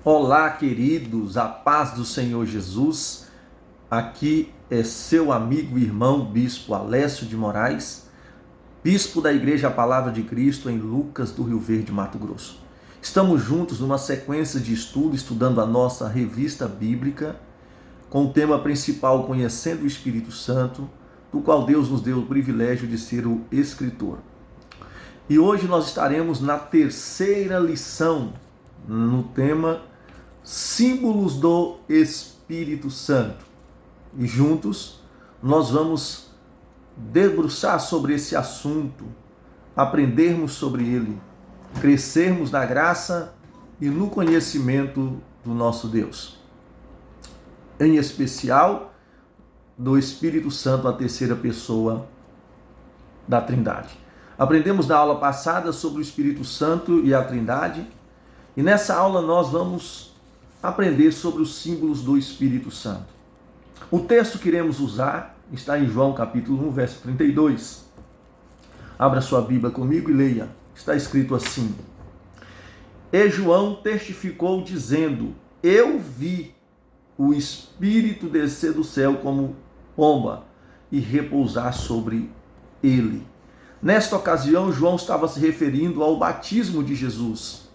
Olá, queridos, a paz do Senhor Jesus. Aqui é seu amigo e irmão, Bispo Alessio de Moraes, Bispo da Igreja Palavra de Cristo em Lucas do Rio Verde, Mato Grosso. Estamos juntos numa sequência de estudo, estudando a nossa revista bíblica, com o tema principal Conhecendo o Espírito Santo, do qual Deus nos deu o privilégio de ser o escritor. E hoje nós estaremos na terceira lição, no tema Símbolos do Espírito Santo. E juntos nós vamos debruçar sobre esse assunto, aprendermos sobre ele, crescermos na graça e no conhecimento do nosso Deus. Em especial, do Espírito Santo, a terceira pessoa da Trindade. Aprendemos na aula passada sobre o Espírito Santo e a Trindade, e nessa aula nós vamos aprender sobre os símbolos do Espírito Santo. O texto que iremos usar está em João capítulo 1, verso 32. Abra sua Bíblia comigo e leia. Está escrito assim: E João testificou dizendo: Eu vi o Espírito descer do céu como pomba e repousar sobre ele. Nesta ocasião, João estava se referindo ao batismo de Jesus.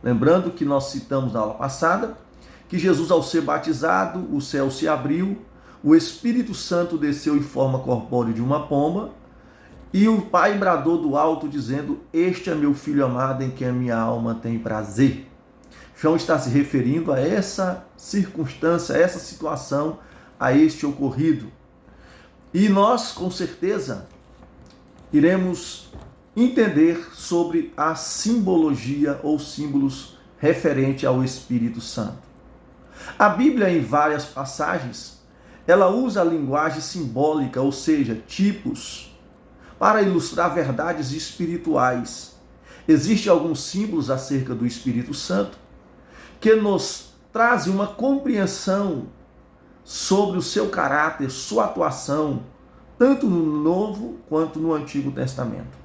Lembrando que nós citamos na aula passada que Jesus, ao ser batizado, o céu se abriu, o Espírito Santo desceu em forma corpórea de uma pomba, e o Pai bradou do alto, dizendo: Este é meu Filho amado, em quem a minha alma tem prazer. João está se referindo a essa circunstância, a essa situação, a este ocorrido. E nós, com certeza, iremos entender sobre a simbologia ou símbolos referente ao Espírito Santo. A Bíblia, em várias passagens, ela usa a linguagem simbólica, ou seja, tipos, para ilustrar verdades espirituais. Existem alguns símbolos acerca do Espírito Santo que nos trazem uma compreensão sobre o seu caráter, sua atuação, tanto no Novo quanto no Antigo Testamento.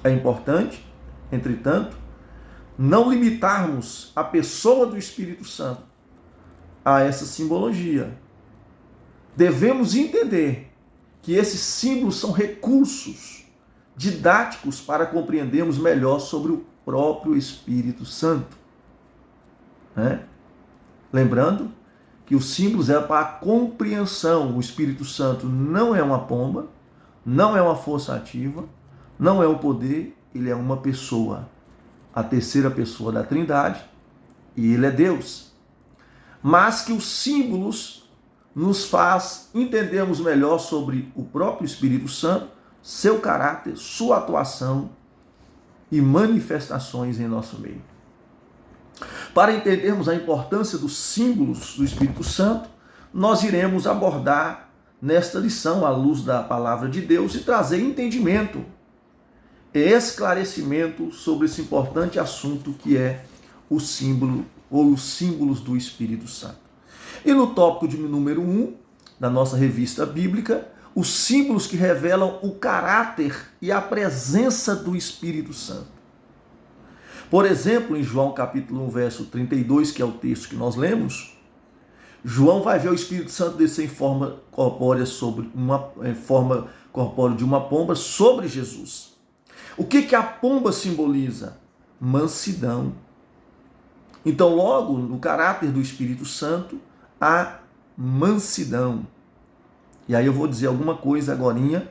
É importante, entretanto, não limitarmos a pessoa do Espírito Santo a essa simbologia. Devemos entender que esses símbolos são recursos didáticos para compreendermos melhor sobre o próprio Espírito Santo. Lembrando que os símbolos é para a compreensão. O Espírito Santo não é uma pomba, não é uma força ativa, não é um poder, ele é uma pessoa, a terceira pessoa da Trindade, e ele é Deus. Mas que os símbolos nos faz entendermos melhor sobre o próprio Espírito Santo, seu caráter, sua atuação e manifestações em nosso meio. Para entendermos a importância dos símbolos do Espírito Santo, nós iremos abordar nesta lição, à luz da palavra de Deus, e trazer entendimento e esclarecimento sobre esse importante assunto que é o símbolo ou os símbolos do Espírito Santo. E no tópico de número 1 da nossa revista bíblica, os símbolos que revelam o caráter e a presença do Espírito Santo. Por exemplo, em João capítulo 1, verso 32, que é o texto que nós lemos, João vai ver o Espírito Santo descer em forma corpórea de uma pomba sobre Jesus. O que a pomba simboliza? Mansidão. Então, logo, no caráter do Espírito Santo, há mansidão. E aí eu vou dizer alguma coisa agorinha,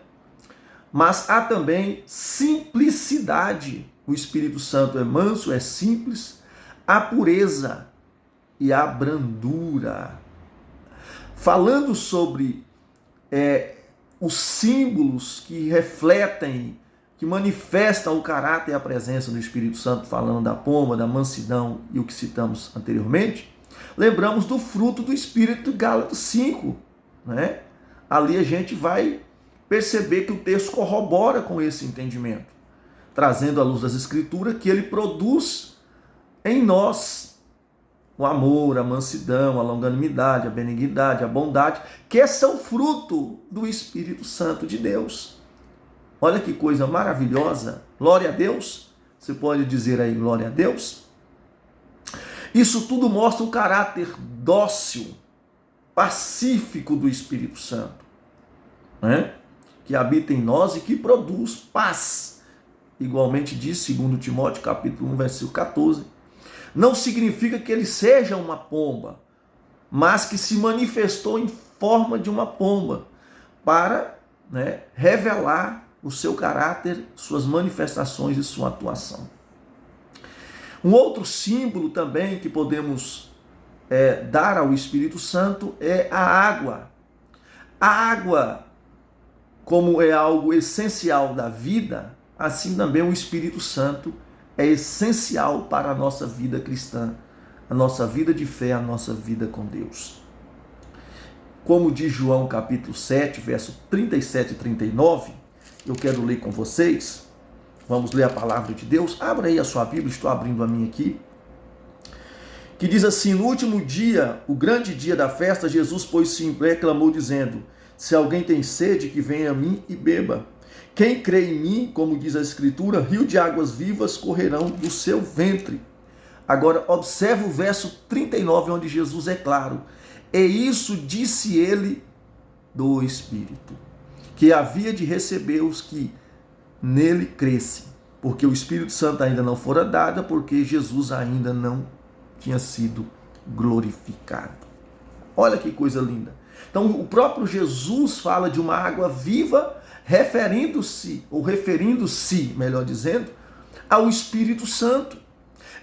mas há também simplicidade. O Espírito Santo é manso, é simples, há pureza e há brandura. Falando sobre os símbolos que refletem, que manifestam o caráter e a presença do Espírito Santo, falando da pomba, da mansidão e o que citamos anteriormente, lembramos do fruto do Espírito de Gálatas 5. Ali a gente vai perceber que o texto corrobora com esse entendimento, trazendo à luz das Escrituras que ele produz em nós o amor, a mansidão, a longanimidade, a benignidade, a bondade, que são fruto do Espírito Santo de Deus. Olha que coisa maravilhosa. Glória a Deus. Você pode dizer aí glória a Deus? Isso tudo mostra o caráter dócil, pacífico do Espírito Santo, né? Que habita em nós e que produz paz. Igualmente diz 2 Timóteo capítulo 1, versículo 14. Não significa que ele seja uma pomba, mas que se manifestou em forma de uma pomba para, né, revelar o seu caráter, suas manifestações e sua atuação. Um outro símbolo também que podemos dar ao Espírito Santo é a água. A água, como é algo essencial da vida, assim também o Espírito Santo é essencial para a nossa vida cristã, a nossa vida de fé, a nossa vida com Deus. Como diz João capítulo 7, verso 37 e 39, eu quero ler com vocês. Vamos ler a palavra de Deus. Abra aí a sua Bíblia, estou abrindo a minha aqui. Que diz assim: no último dia, o grande dia da festa, Jesus pôs-se em pé e clamou dizendo: se alguém tem sede, que venha a mim e beba. Quem crê em mim, como diz a Escritura, rio de águas vivas correrão do seu ventre. Agora, observe o verso 39, onde Jesus é claro. E isso disse ele do Espírito, que havia de receber os que nele crescem, porque o Espírito Santo ainda não fora dado, porque Jesus ainda não tinha sido glorificado. Olha que coisa linda. Então, o próprio Jesus fala de uma água viva, referindo-se, melhor dizendo, ao Espírito Santo.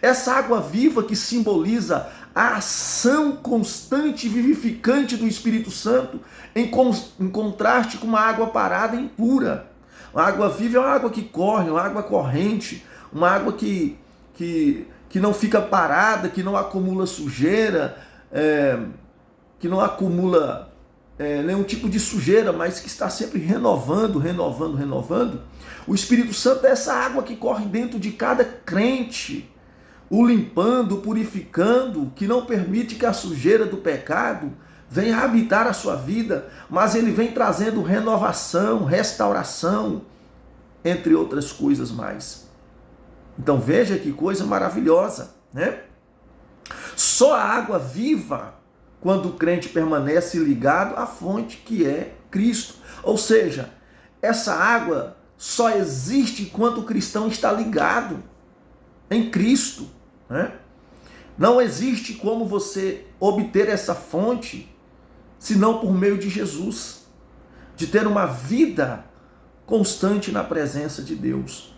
Essa água viva que simboliza a ação constante e vivificante do Espírito Santo, em contraste com uma água parada e impura. A água viva é uma água que corre, uma água corrente, uma água que não fica parada, que não acumula sujeira, que não acumula nenhum tipo de sujeira, mas que está sempre renovando. O Espírito Santo é essa água que corre dentro de cada crente, o limpando, o purificando, que não permite que a sujeira do pecado venha habitar a sua vida, mas ele vem trazendo renovação, restauração, entre outras coisas mais. Então veja que coisa maravilhosa, né? Só a água viva, quando o crente permanece ligado à fonte que é Cristo. Ou seja, essa água só existe enquanto o cristão está ligado em Cristo, né? Não existe como você obter essa fonte senão por meio de Jesus, de ter uma vida constante na presença de Deus.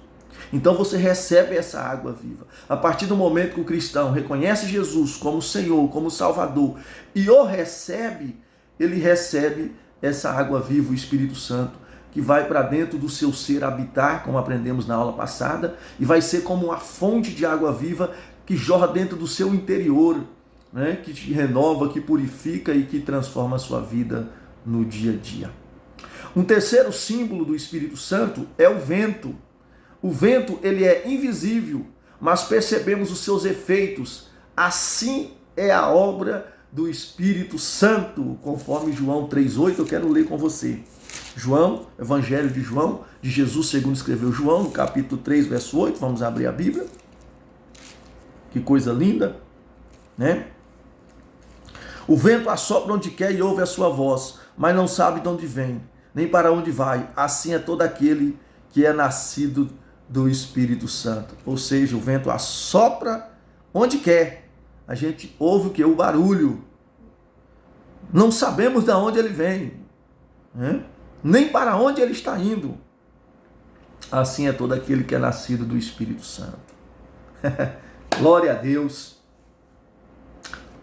Então você recebe essa água viva. A partir do momento que o cristão reconhece Jesus como Senhor, como Salvador, e o recebe, ele recebe essa água viva, o Espírito Santo, que vai para dentro do seu ser habitar, como aprendemos na aula passada, e vai ser como uma fonte de água viva que jorra dentro do seu interior, né? Que te renova, que purifica e que transforma a sua vida no dia a dia. Um terceiro símbolo do Espírito Santo é o vento. O vento, ele é invisível, mas percebemos os seus efeitos. Assim é a obra do Espírito Santo, conforme João 3,8, eu quero ler com você. João, Evangelho de João, de Jesus segundo escreveu João, no capítulo 3, verso 8, vamos abrir a Bíblia. Que coisa linda, né? O vento assopra onde quer e ouve a sua voz, mas não sabe de onde vem, nem para onde vai. Assim é todo aquele que é nascido do Espírito Santo. Ou seja, o vento assopra onde quer. A gente ouve o que? O barulho. Não sabemos de onde ele vem, né? Nem para onde ele está indo. Assim é todo aquele que é nascido do Espírito Santo. Glória a Deus.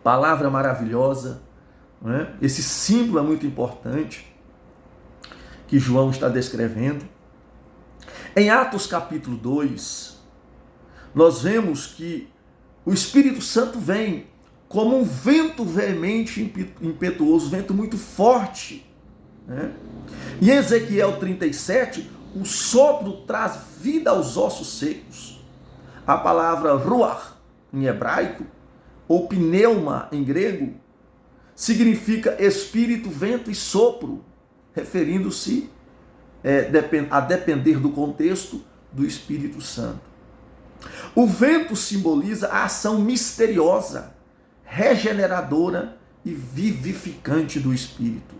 Palavra maravilhosa, né? Esse símbolo é muito importante que João está descrevendo. Em Atos capítulo 2, nós vemos que o Espírito Santo vem como um vento veemente, impetuoso, vento muito forte, né? Em Ezequiel 37, o sopro traz vida aos ossos secos. A palavra ruach, em hebraico, ou pneuma, em grego, significa espírito, vento e sopro, referindo-se a depender do contexto do Espírito Santo. O vento simboliza a ação misteriosa, regeneradora e vivificante do Espírito.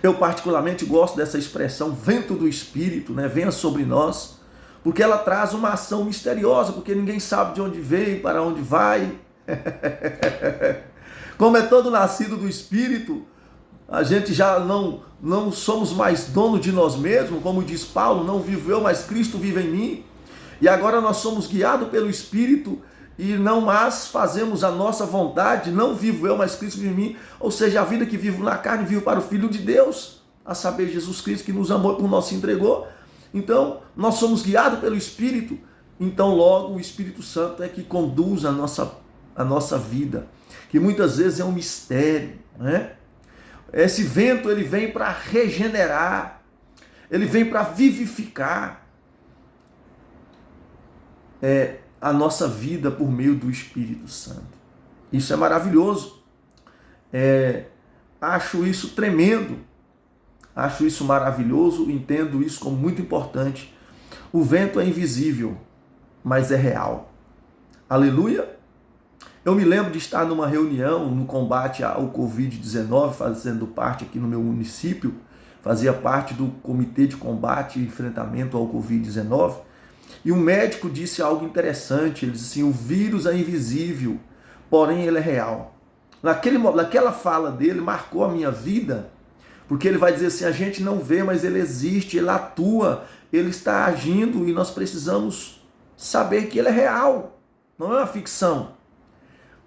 Eu particularmente gosto dessa expressão, vento do Espírito, né? Venha sobre nós, porque ela traz uma ação misteriosa, porque ninguém sabe de onde veio, para onde vai. Como é todo nascido do Espírito, a gente já não somos mais dono de nós mesmos, como diz Paulo, não vivo eu, mas Cristo vive em mim. E agora nós somos guiados pelo Espírito e não mais fazemos a nossa vontade, não vivo eu, mas Cristo vive em mim. Ou seja, a vida que vivo na carne, vivo para o Filho de Deus, a saber, Jesus Cristo, que nos amou e por nós se entregou. Então, nós somos guiados pelo Espírito. Então, logo, o Espírito Santo é que conduz a nossa vida, que muitas vezes é um mistério, né? Esse vento, ele vem para regenerar, ele vem para vivificar a nossa vida por meio do Espírito Santo. Isso é maravilhoso. Acho isso tremendo. Acho isso maravilhoso, entendo isso como muito importante. O vento é invisível, mas é real. Aleluia! Eu me lembro de estar numa reunião no combate ao Covid-19, fazendo parte aqui no meu município, fazia parte do Comitê de Combate e Enfrentamento ao Covid-19, e um médico disse algo interessante, ele disse assim, o vírus é invisível, porém ele é real. Naquela fala dele marcou a minha vida, porque ele vai dizer assim, a gente não vê, mas ele existe, ele atua, ele está agindo e nós precisamos saber que ele é real, não é uma ficção.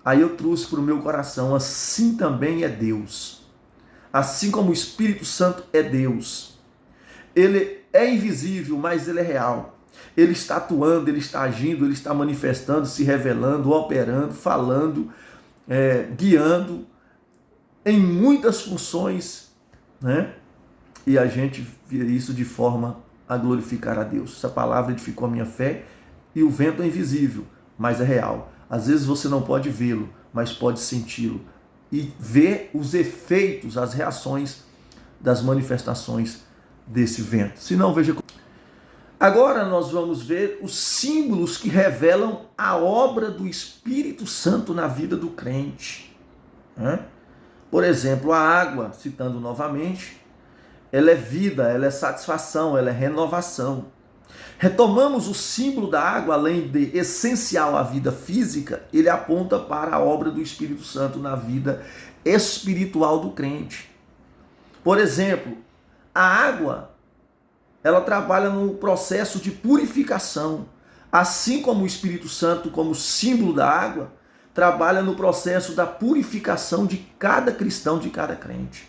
Aí eu trouxe para o meu coração, assim também é Deus. Assim como o Espírito Santo é Deus. Ele é invisível, mas ele é real. Ele está atuando, ele está agindo, ele está manifestando, se revelando, operando, falando, guiando em muitas funções, né? E a gente vê isso de forma a glorificar a Deus. Essa palavra edificou a minha fé e o vento é invisível, mas é real. Às vezes você não pode vê-lo, mas pode senti-lo e ver os efeitos, as reações das manifestações desse vento. Se não, veja. Agora nós vamos ver os símbolos que revelam a obra do Espírito Santo na vida do crente. Por exemplo, a água, citando novamente, ela é vida, ela é satisfação, ela é renovação. Retomamos o símbolo da água, além de essencial à vida física, ele aponta para a obra do Espírito Santo na vida espiritual do crente. Por exemplo, a água, ela trabalha no processo de purificação, assim como o Espírito Santo, como símbolo da água, trabalha no processo da purificação de cada cristão, de cada crente.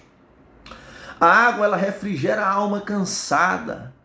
A água, ela refrigera a alma cansada.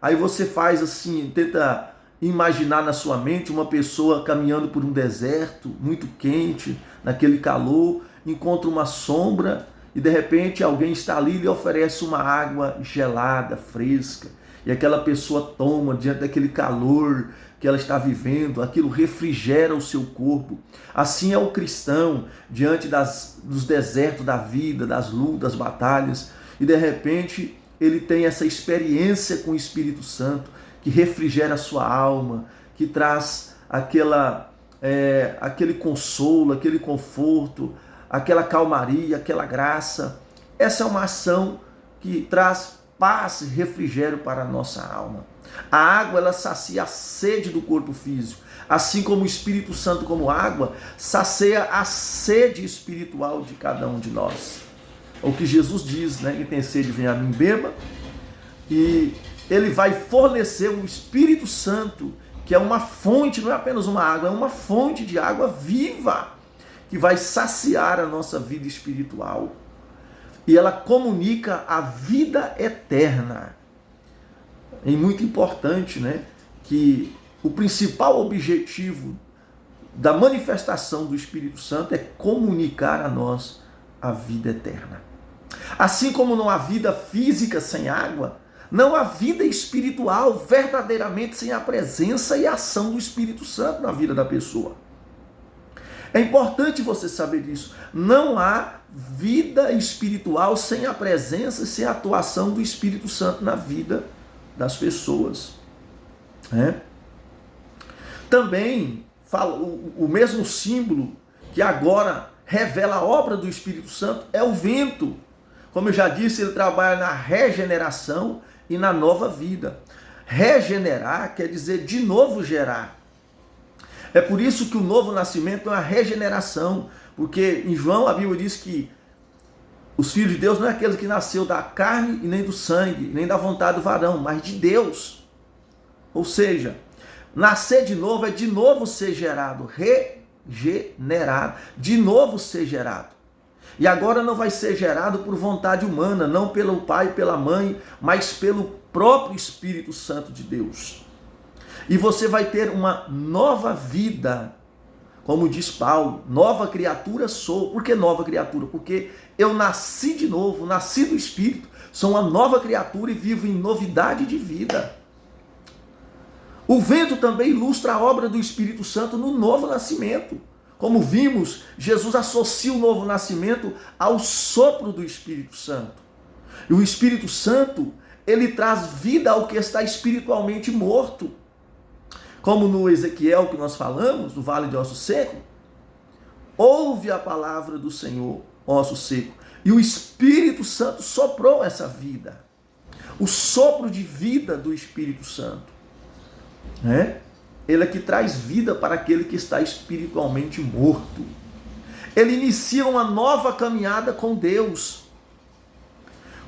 Aí você faz assim, tenta imaginar na sua mente uma pessoa caminhando por um deserto muito quente, naquele calor, encontra uma sombra e de repente alguém está ali e lhe oferece uma água gelada, fresca. E aquela pessoa toma diante daquele calor que ela está vivendo, aquilo refrigera o seu corpo. Assim é o cristão diante dos desertos da vida, das lutas, das batalhas, e de repente ele tem essa experiência com o Espírito Santo, que refrigera a sua alma, que traz aquele consolo, aquele conforto, aquela calmaria, aquela graça. Essa é uma ação que traz paz e refrigério para a nossa alma. A água, ela sacia a sede do corpo físico, assim como o Espírito Santo, como água, sacia a sede espiritual de cada um de nós. O que Jesus diz, né? Quem tem sede, vem a mim, beba. E ele vai fornecer o Espírito Santo, que é uma fonte, não é apenas uma água, é uma fonte de água viva, que vai saciar a nossa vida espiritual. E ela comunica a vida eterna. É muito importante, né, que o principal objetivo da manifestação do Espírito Santo é comunicar a nós a vida eterna. Assim como não há vida física sem água, não há vida espiritual verdadeiramente sem a presença e a ação do Espírito Santo na vida da pessoa. É importante você saber disso. Não há vida espiritual sem a presença e sem a atuação do Espírito Santo na vida das pessoas. Também fala, o mesmo símbolo que agora revela a obra do Espírito Santo é o vento. Como eu já disse, ele trabalha na regeneração e na nova vida. Regenerar quer dizer de novo gerar. É por isso que o novo nascimento é uma regeneração, porque em João a Bíblia diz que os filhos de Deus não é aquele que nasceu da carne e nem do sangue, nem da vontade do varão, mas de Deus. Ou seja, nascer de novo é de novo ser gerado, regenerado, de novo ser gerado. E agora não vai ser gerado por vontade humana, não pelo pai e pela mãe, mas pelo próprio Espírito Santo de Deus. E você vai ter uma nova vida, como diz Paulo, nova criatura sou. Por que nova criatura? Porque eu nasci de novo, nasci do Espírito, sou uma nova criatura e vivo em novidade de vida. O vento também ilustra a obra do Espírito Santo no novo nascimento. Como vimos, Jesus associa o novo nascimento ao sopro do Espírito Santo. E o Espírito Santo, ele traz vida ao que está espiritualmente morto. Como no Ezequiel que nós falamos, no Vale de Osso Seco, ouve a palavra do Senhor, osso seco, e o Espírito Santo soprou essa vida. O sopro de vida do Espírito Santo. Ele é que traz vida para aquele que está espiritualmente morto. Ele inicia uma nova caminhada com Deus.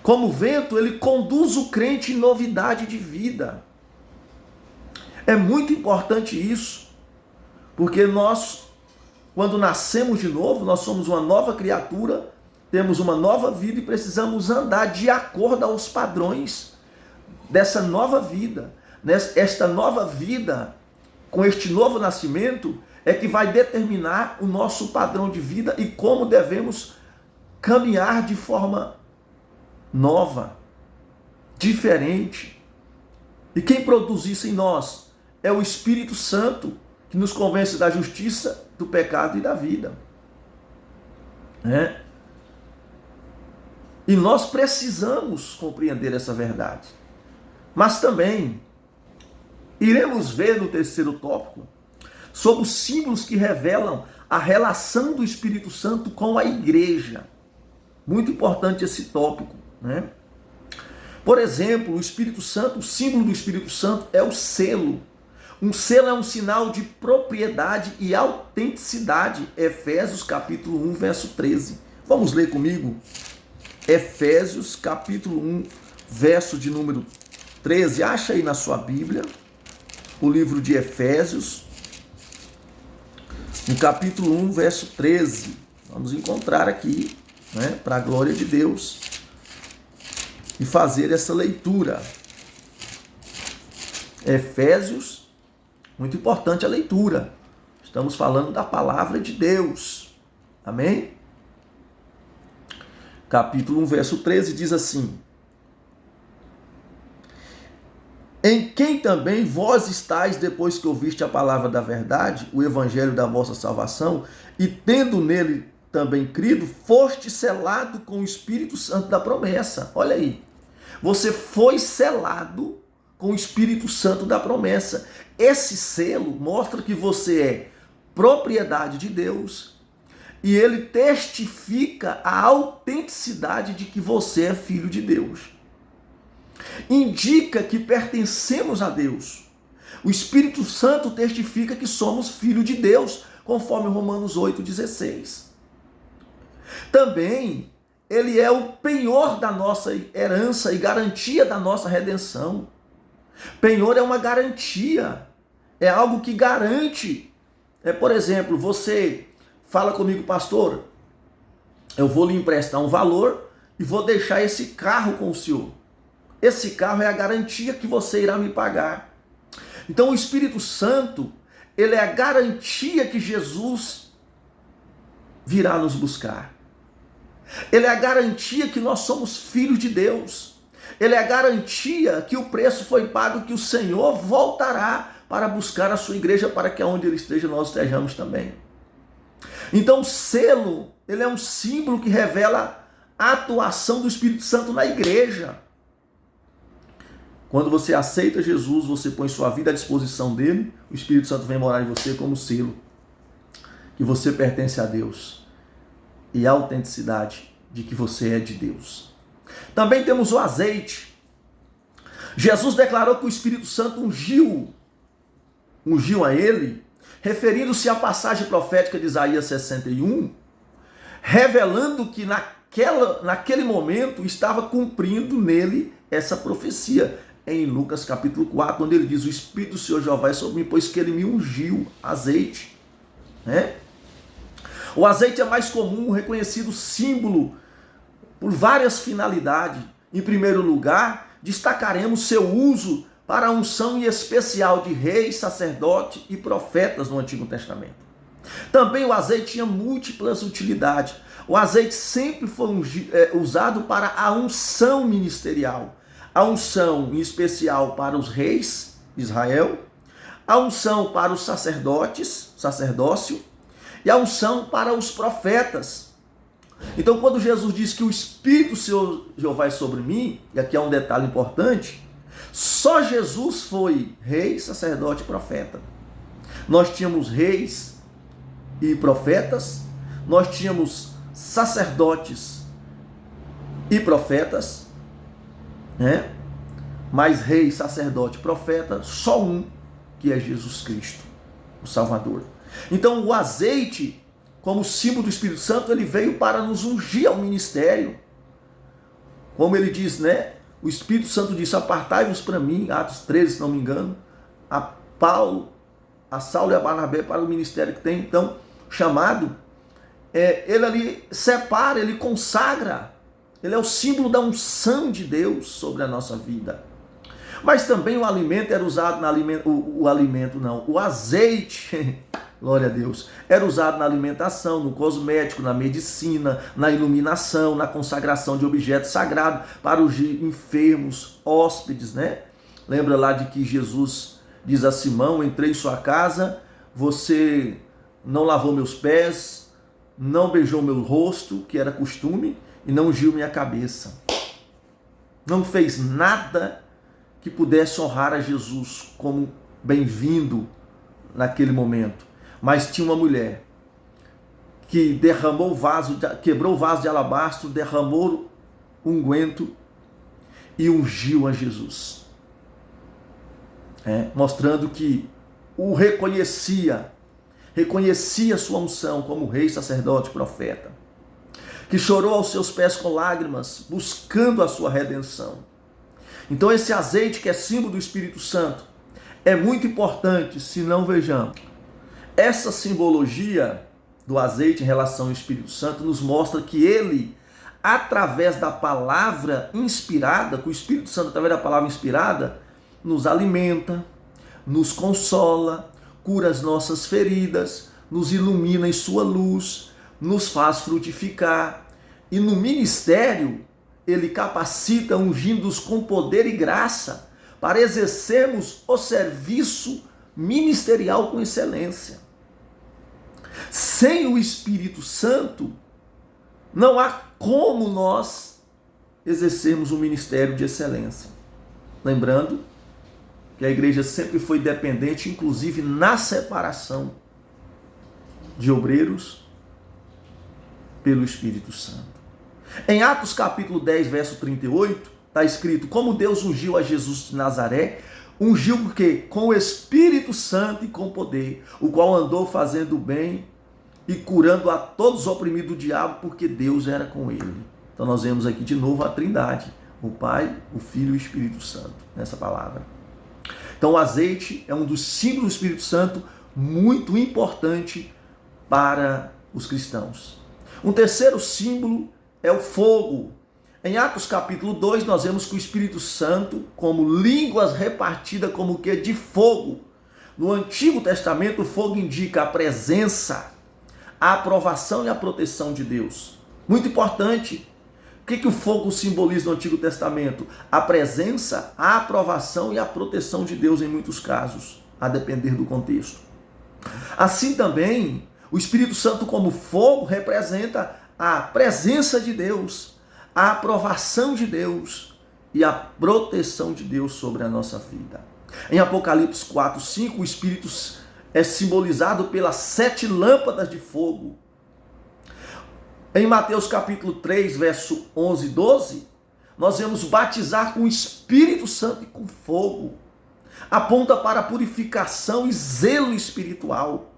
Como vento, ele conduz o crente em novidade de vida. É muito importante isso, porque nós, quando nascemos de novo, nós somos uma nova criatura, temos uma nova vida e precisamos andar de acordo aos padrões dessa nova vida. Esta nova vida, com este novo nascimento, é que vai determinar o nosso padrão de vida e como devemos caminhar de forma nova, diferente. E quem produz isso em nós? É o Espírito Santo, que nos convence da justiça, do pecado e da vida. E nós precisamos compreender essa verdade. Mas também iremos ver no terceiro tópico sobre os símbolos que revelam a relação do Espírito Santo com a igreja. Muito importante esse tópico, Por exemplo, o Espírito Santo, o símbolo do Espírito Santo é o selo. Um selo é um sinal de propriedade e autenticidade. Efésios capítulo 1, verso 13. Vamos ler comigo? Efésios capítulo 1, verso de número 13. Acha aí na sua Bíblia o livro de Efésios, no capítulo 1, verso 13. Vamos encontrar aqui, para a glória de Deus, e fazer essa leitura. Efésios, muito importante a leitura. Estamos falando da palavra de Deus. Amém? Capítulo 1, verso 13 diz assim: em quem também vós estáis, depois que ouviste a palavra da verdade, o evangelho da vossa salvação, e tendo nele também crido, foste selado com o Espírito Santo da promessa. Olha aí. Você foi selado com o Espírito Santo da promessa. Esse selo mostra que você é propriedade de Deus e ele testifica a autenticidade de que você é filho de Deus. Indica que pertencemos a Deus. O Espírito Santo testifica que somos filho de Deus, conforme Romanos 8,16. Também ele é o penhor da nossa herança e garantia da nossa redenção. Penhor é uma garantia, é algo que garante. Por exemplo, você fala comigo, pastor, eu vou lhe emprestar um valor e vou deixar esse carro com o senhor. Esse carro é a garantia que você irá me pagar. Então o Espírito Santo, ele é a garantia que Jesus virá nos buscar. Ele é a garantia que nós somos filhos de Deus. Ele é a garantia que o preço foi pago, que o Senhor voltará para buscar a sua igreja, para que onde ele esteja, nós estejamos também. Então o selo, ele é um símbolo que revela a atuação do Espírito Santo na igreja. Quando você aceita Jesus, você põe sua vida à disposição dele, o Espírito Santo vem morar em você como selo, que você pertence a Deus, e a autenticidade de que você é de Deus. Também temos o azeite. Jesus declarou que o Espírito Santo ungiu a ele, referindo-se à passagem profética de Isaías 61, revelando que naquele momento estava cumprindo nele essa profecia, em Lucas capítulo 4, onde ele diz: o Espírito do Senhor Jeová é sobre mim, pois que ele me ungiu. Azeite, né? O azeite é mais comum, reconhecido símbolo por várias finalidades. Em primeiro lugar, destacaremos seu uso para a unção especial de reis, sacerdotes e profetas no Antigo Testamento. Também o azeite tinha múltiplas utilidades. O azeite sempre foi usado para a unção ministerial. A unção em especial para os reis de Israel, a unção para os sacerdotes, sacerdócio, e a unção para os profetas. Então, quando Jesus diz que o Espírito do Senhor Jeová é sobre mim, e aqui é um detalhe importante, só Jesus foi rei, sacerdote e profeta. Nós tínhamos reis e profetas, nós tínhamos sacerdotes e profetas, né? Mas rei, sacerdote, profeta, só um, que é Jesus Cristo, o Salvador. Então o azeite, como símbolo do Espírito Santo, ele veio para nos ungir ao ministério. Como ele diz, né? O Espírito Santo disse: apartai-vos para mim, Atos 13, se não me engano, a Saulo e a Barnabé para o ministério que tem, então, chamado. Ele ali separa, ele consagra. Ele é o símbolo da unção de Deus sobre a nossa vida. Mas também o alimento era usado o azeite, glória a Deus, era usado na alimentação, no cosmético, na medicina, na iluminação, na consagração de objetos sagrados para os enfermos, hóspedes, né? Lembra lá de que Jesus diz a Simão: entrei em sua casa, você não lavou meus pés, não beijou meu rosto, que era costume, e não ungiu minha cabeça. Não fez nada que pudesse honrar a Jesus como bem-vindo naquele momento. Mas tinha uma mulher que derramou o vaso, quebrou o vaso de alabastro, derramou unguento e ungiu a Jesus. Mostrando que o reconhecia sua unção como rei, sacerdote, profeta, que chorou aos seus pés com lágrimas, buscando a sua redenção. Então esse azeite, que é símbolo do Espírito Santo, é muito importante, se não vejamos. Essa simbologia do azeite em relação ao Espírito Santo nos mostra que ele, através da palavra inspirada, que o Espírito Santo, através da palavra inspirada, nos alimenta, nos consola, cura as nossas feridas, nos ilumina em sua luz, nos faz frutificar. E no ministério, ele capacita, ungindo-os com poder e graça, para exercermos o serviço ministerial com excelência. Sem o Espírito Santo, não há como nós exercermos um ministério de excelência. Lembrando que a igreja sempre foi dependente, inclusive na separação de obreiros, pelo Espírito Santo. Em Atos capítulo 10, verso 38, está escrito: como Deus ungiu a Jesus de Nazaré, ungiu o quê? Com o Espírito Santo e com poder, o qual andou fazendo o bem e curando a todos os oprimidos do diabo, porque Deus era com ele. Então nós vemos aqui de novo a Trindade, o Pai, o Filho e o Espírito Santo, nessa palavra. Então o azeite é um dos símbolos do Espírito Santo muito importante para os cristãos. Um terceiro símbolo é o fogo. Em Atos capítulo 2, nós vemos que o Espírito Santo, como línguas repartidas como que de fogo. No Antigo Testamento, o fogo indica a presença, a aprovação e a proteção de Deus. Muito importante. O que o fogo simboliza no Antigo Testamento? A presença, a aprovação e a proteção de Deus em muitos casos, a depender do contexto. Assim também, o Espírito Santo como fogo representa a presença de Deus, a aprovação de Deus e a proteção de Deus sobre a nossa vida. Em Apocalipse 4:5, o Espírito é simbolizado pelas 7 lâmpadas de fogo. Em Mateus capítulo 3, verso 11 e 12, nós vemos batizar com o Espírito Santo e com fogo. Aponta para a purificação e zelo espiritual.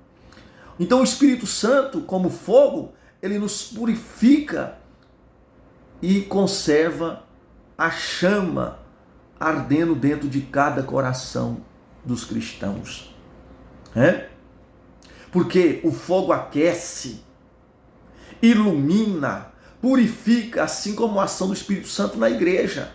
Então o Espírito Santo, como fogo, ele nos purifica e conserva a chama ardendo dentro de cada coração dos cristãos. Porque o fogo aquece, ilumina, purifica, assim como a ação do Espírito Santo na igreja.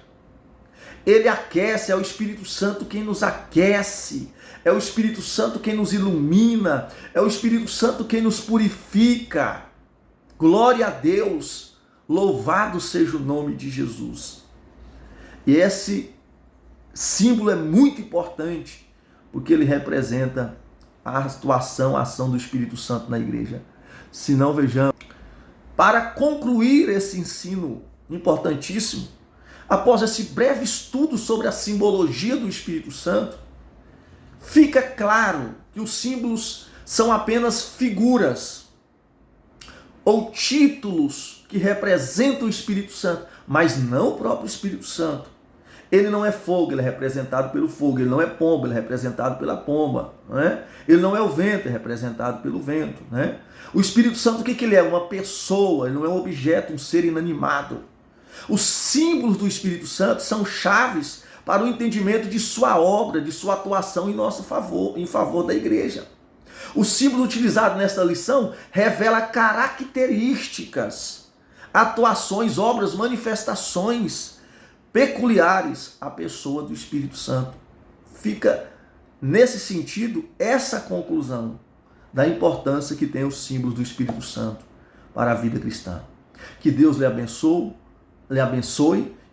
Ele aquece, é o Espírito Santo quem nos aquece, é o Espírito Santo quem nos ilumina, é o Espírito Santo quem nos purifica. Glória a Deus, louvado seja o nome de Jesus. E esse símbolo é muito importante, porque ele representa a atuação, a ação do Espírito Santo na igreja. Se não, vejamos. Para concluir esse ensino importantíssimo, após esse breve estudo sobre a simbologia do Espírito Santo, fica claro que os símbolos são apenas figuras ou títulos que representam o Espírito Santo, mas não o próprio Espírito Santo. Ele não é fogo, ele é representado pelo fogo. Ele não é pomba, ele é representado pela pomba. Não é? Ele não é o vento, é representado pelo vento. Não é? O Espírito Santo, o que ele é? Uma pessoa, ele não é um objeto, um ser inanimado. Os símbolos do Espírito Santo são chaves para o entendimento de sua obra, de sua atuação em nosso favor, em favor da igreja. O símbolo utilizado nesta lição revela características, atuações, obras, manifestações peculiares à pessoa do Espírito Santo. Fica, nesse sentido, essa conclusão da importância que tem os símbolos do Espírito Santo para a vida cristã. Que Deus lhe abençoe.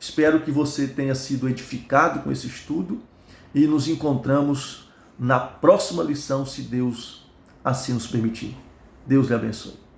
Espero que você tenha sido edificado com esse estudo e nos encontramos na próxima lição, se Deus assim nos permitir. Deus lhe abençoe.